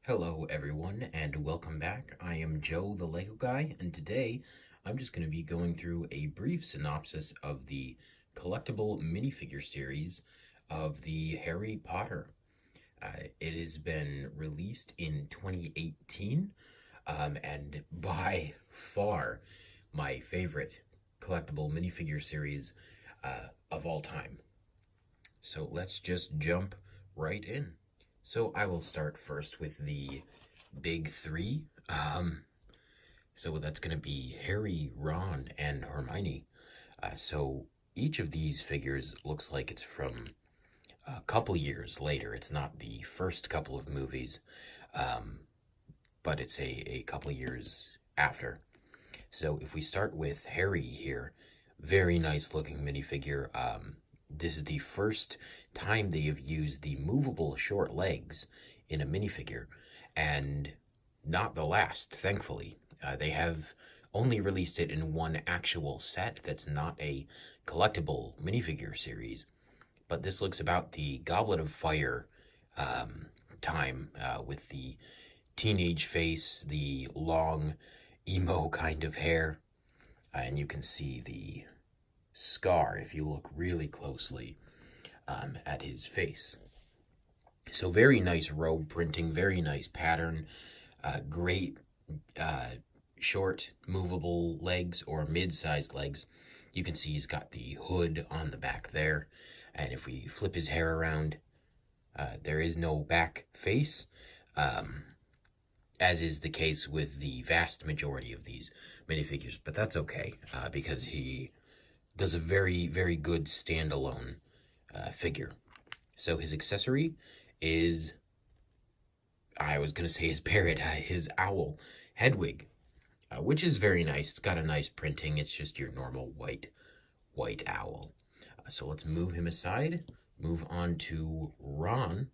Hello everyone and welcome back. I am Joe the Lego Guy, and today I'm just going to be going through a brief synopsis of the collectible minifigure series of the Harry Potter. It has been released in 2018 and by far my favorite collectible minifigure series of all time. So let's just jump right in. So I will start first with the big three. So that's going to be Harry, Ron, and Hermione. So each of these figures looks like it's from a couple years later. It's not the first couple of movies, but it's a couple years after. So if we start with Harry here, very nice looking minifigure. This is the first time they have used the movable short legs in a minifigure, and not the last, thankfully. They have only released it in one actual set that's not a collectible minifigure series, but this looks about the Goblet of Fire time with the teenage face, the long emo kind of hair, and you can see the scar if you look really closely at his face. So very nice robe printing, very nice pattern, great short movable legs or mid-sized legs. You can see he's got the hood on the back there, and if we flip his hair around, there is no back face, as is the case with the vast majority of these minifigures, but that's okay, because he does a very, very good standalone figure. So his accessory is, I was going to say his parrot, his owl head wig, which is very nice. It's got a nice printing. It's just your normal white owl. So let's move him aside. Move on to Ron,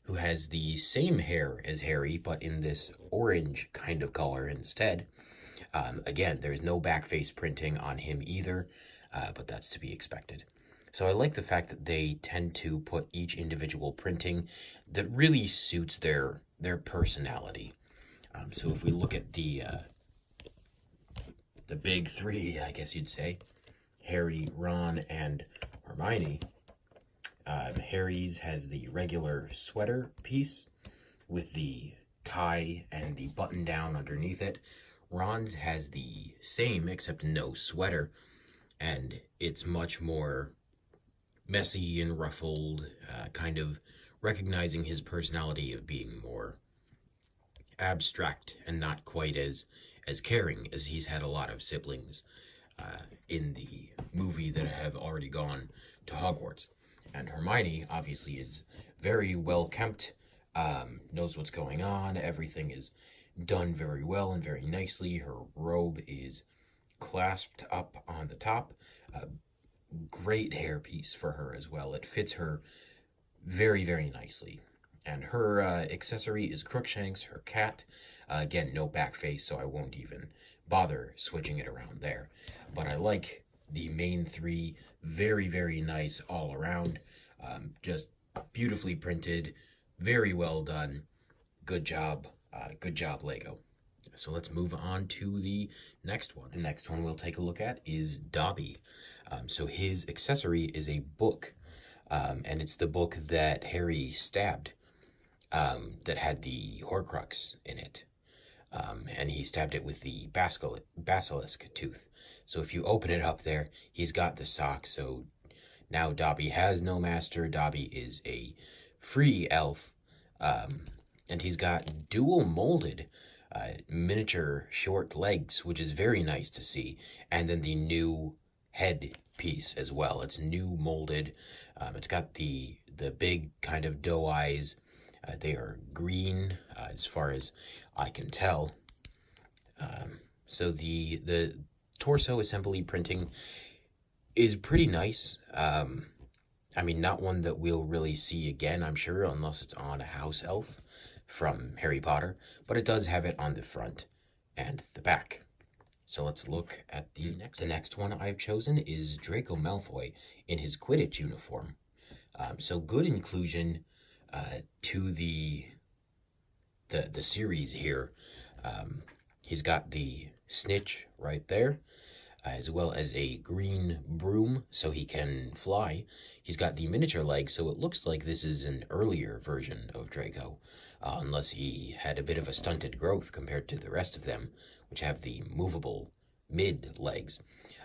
who has the same hair as Harry, but in this orange kind of color instead. Again, there's no back face printing on him either, but that's to be expected. So I like the fact that they tend to put each individual printing that really suits their personality. So if we look at the big three, I guess you'd say, Harry, Ron, and Hermione. Harry's has the regular sweater piece with the tie and the button down underneath it. Ron's has the same except no sweater, and it's much more messy and ruffled, kind of recognizing his personality of being more abstract and not quite as caring, as he's had a lot of siblings in the movie that have already gone to Hogwarts. And Hermione obviously is very well kept, knows what's going on, everything is done very well and very nicely. Her robe is clasped up on the top. Great hairpiece for her as well. It fits her very, very nicely. And her accessory is Crookshanks, her cat. Again, no back face, so I won't even bother switching it around there. But I like the main three, very, very nice all around. Just beautifully printed, very well done. Good job, Lego. So let's move on to the next one. The next one we'll take a look at is Dobby. So his accessory is a book, and it's the book that Harry stabbed, that had the Horcrux in it. And he stabbed it with the basilisk tooth. So if you open it up there, he's got the sock. So now Dobby has no master. Dobby is a free elf, and he's got dual molded miniature short legs, which is very nice to see. And then the new head piece as well. It's new molded. It's got the big kind of doe eyes. They are green, as far as I can tell. So the torso assembly printing is pretty nice. I mean, not one that we'll really see again, I'm sure, unless it's on a house elf from Harry Potter, but it does have it on the front and the back. So let's look at the next. The next one I've chosen is Draco Malfoy in his Quidditch uniform. So good inclusion to the the series here. He's got the snitch right there, as well as a green broom so he can fly. He's got the miniature legs, so it looks like this is an earlier version of Draco, unless he had a bit of a stunted growth compared to the rest of them, which have the movable mid legs.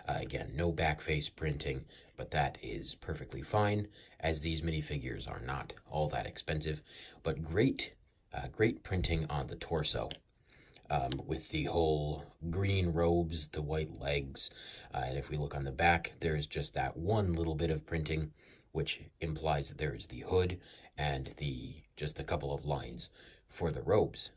Again, no back face printing, but that is perfectly fine, as these minifigures are not all that expensive, but great printing on the torso. With the whole green robes, the white legs, and if we look on the back, there's just that one little bit of printing, which implies that there is the hood and just a couple of lines for the robes.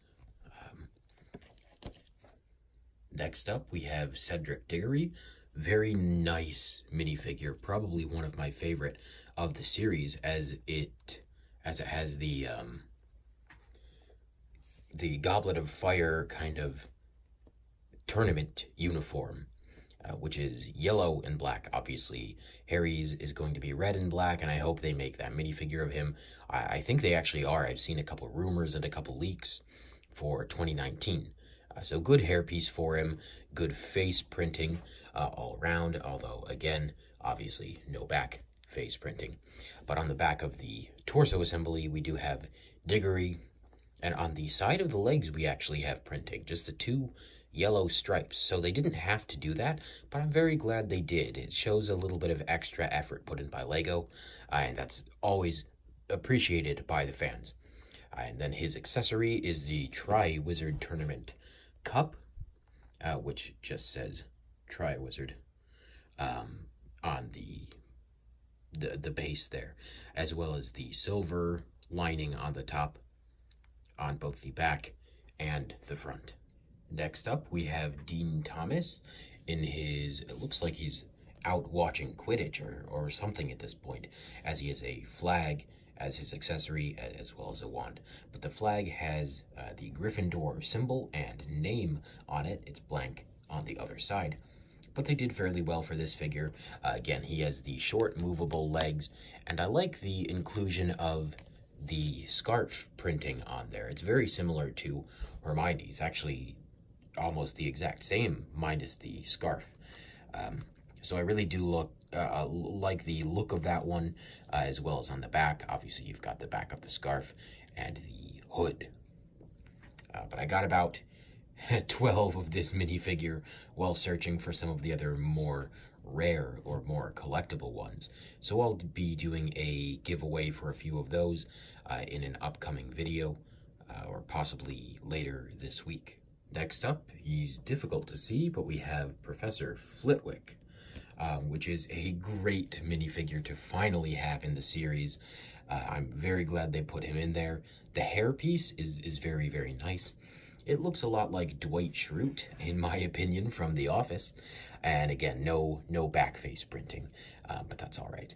Next up, we have Cedric Diggory. Very nice minifigure, probably one of my favorite of the series, as it has the Goblet of Fire kind of tournament uniform, which is yellow and black. Obviously, Harry's is going to be red and black, and I hope they make that minifigure of him. I think they actually are. I've seen a couple rumors and a couple leaks for 2019. So good hairpiece for him, good face printing all around, although, again, obviously no back face printing. But on the back of the torso assembly, we do have Diggory, and on the side of the legs, we actually have printing, just the two yellow stripes. So they didn't have to do that, but I'm very glad they did. It shows a little bit of extra effort put in by LEGO, and that's always appreciated by the fans. And then his accessory is the Tri-Wizard Tournament Cup, which just says Tri-Wizard on the base there, as well as the silver lining on the top on both the back and the front. Next up, we have Dean Thomas in his, it looks like he's out watching Quidditch or something at this point, as he has a flag as his accessory, as well as a wand. But the flag has the Gryffindor symbol and name on it. It's blank on the other side. But they did fairly well for this figure. Again, he has the short movable legs, and I like the inclusion of the scarf printing on there. It's very similar to Hermione's, actually almost the exact same, minus the scarf. So I really do like the look of that one, as well as on the back. Obviously, you've got the back of the scarf and the hood. But I got about 12 of this minifigure while searching for some of the other more rare or more collectible ones. So I'll be doing a giveaway for a few of those in an upcoming video, or possibly later this week. Next up, he's difficult to see, but we have Professor Flitwick, which is a great minifigure to finally have in the series. I'm very glad they put him in there. The hairpiece is very, very nice. It looks a lot like Dwight Schrute, in my opinion, from The Office. And again, no back face printing, but that's all right.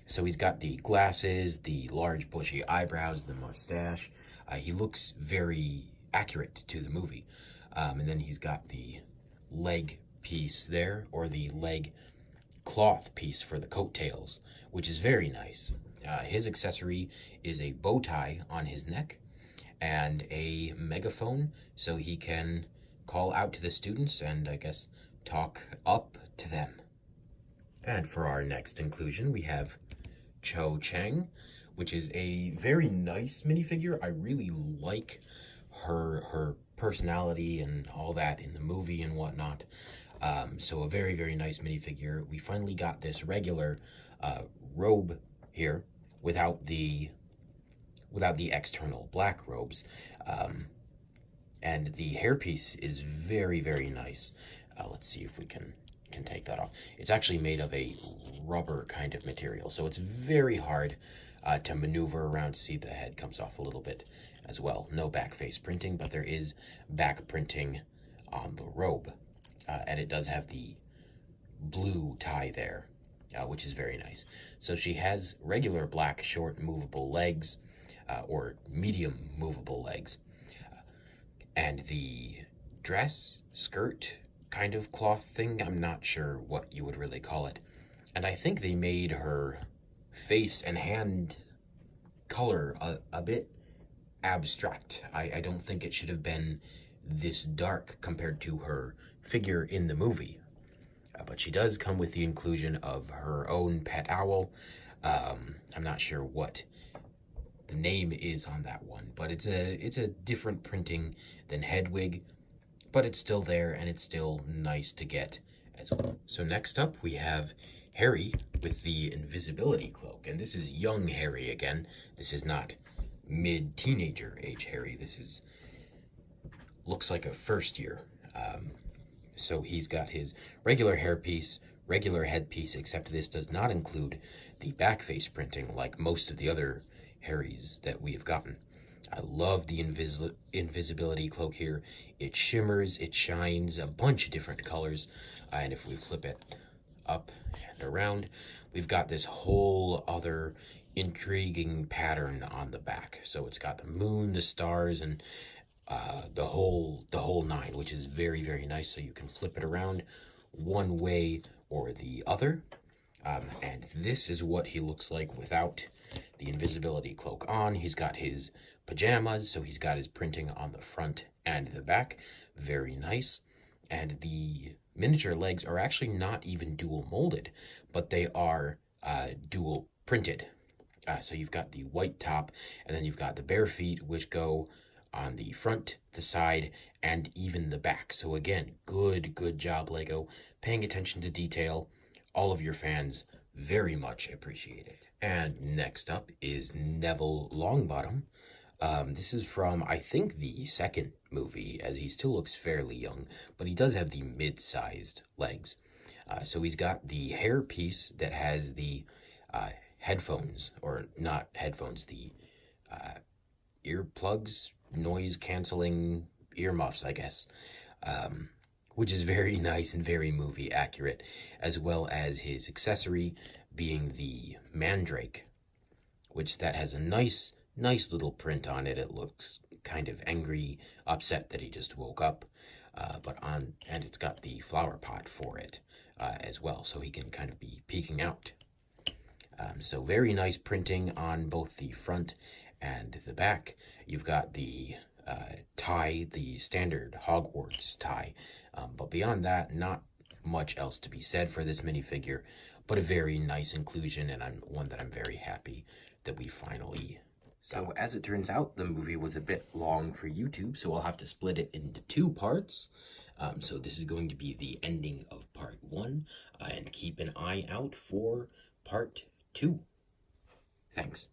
So he's got the glasses, the large bushy eyebrows, the mustache. He looks very accurate to the movie. And then he's got the leg piece there, or the leg cloth piece for the coattails, which is very nice. His accessory is a bow tie on his neck and a megaphone, so he can call out to the students and, I guess, talk up to them. And for our next inclusion, we have Cho Chang, which is a very nice minifigure. I really like her personality and all that in the movie and whatnot. So a very, very nice minifigure. We finally got this regular robe here without the external black robes. And the hairpiece is very, very nice. Let's see if we can take that off. It's actually made of a rubber kind of material, so it's very hard to maneuver around. See, the head comes off a little bit as well. No back face printing, but there is back printing on the robe. And it does have the blue tie there, which is very nice. So she has regular black short movable legs, or medium movable legs. And the dress, skirt, kind of cloth thing, I'm not sure what you would really call it. And I think they made her face and hand color a bit abstract. I don't think it should have been this dark compared to her figure in the movie. But she does come with the inclusion of her own pet owl. I'm not sure what the name is on that one, but it's a different printing than Hedwig, but it's still there and it's still nice to get as well. So next up we have Harry with the invisibility cloak, and this is young Harry again. This is not mid-teenager age Harry. This is looks like a first year. So he's got his regular hairpiece, regular headpiece, except this does not include the back face printing like most of the other Harrys that we have gotten. I love the invisibility cloak here. It shimmers, it shines, a bunch of different colors. And if we flip it up and around, we've got this whole other intriguing pattern on the back. So it's got the moon, the stars, and the whole nine, which is very, very nice. So you can flip it around one way or the other. And this is what he looks like without the invisibility cloak on. He's got his pajamas, so he's got his printing on the front and the back. Very nice. And the miniature legs are actually not even dual molded, but they are dual printed. So you've got the white top, and then you've got the bare feet, which go on the front, the side, and even the back. So again, good job, Lego. Paying attention to detail. All of your fans very much appreciate it. And next up is Neville Longbottom. This is from, I think, the second movie, as he still looks fairly young, but he does have the mid-sized legs. So he's got the hair piece that has the headphones, or not headphones, the earplugs, noise-canceling earmuffs, I guess, which is very nice and very movie accurate, as well as his accessory being the mandrake, which that has a nice little print on it. It looks kind of angry, upset that he just woke up, and it's got the flower pot for it as well, so he can kind of be peeking out. So very nice printing on both the front and the back. You've got the tie, the standard Hogwarts tie, but beyond that, not much else to be said for this minifigure, but a very nice inclusion, and one that I'm very happy that we finally got. So as it turns out, the movie was a bit long for YouTube, so I'll have to split it into two parts. So this is going to be the ending of part 1, and keep an eye out for part 2. Thanks.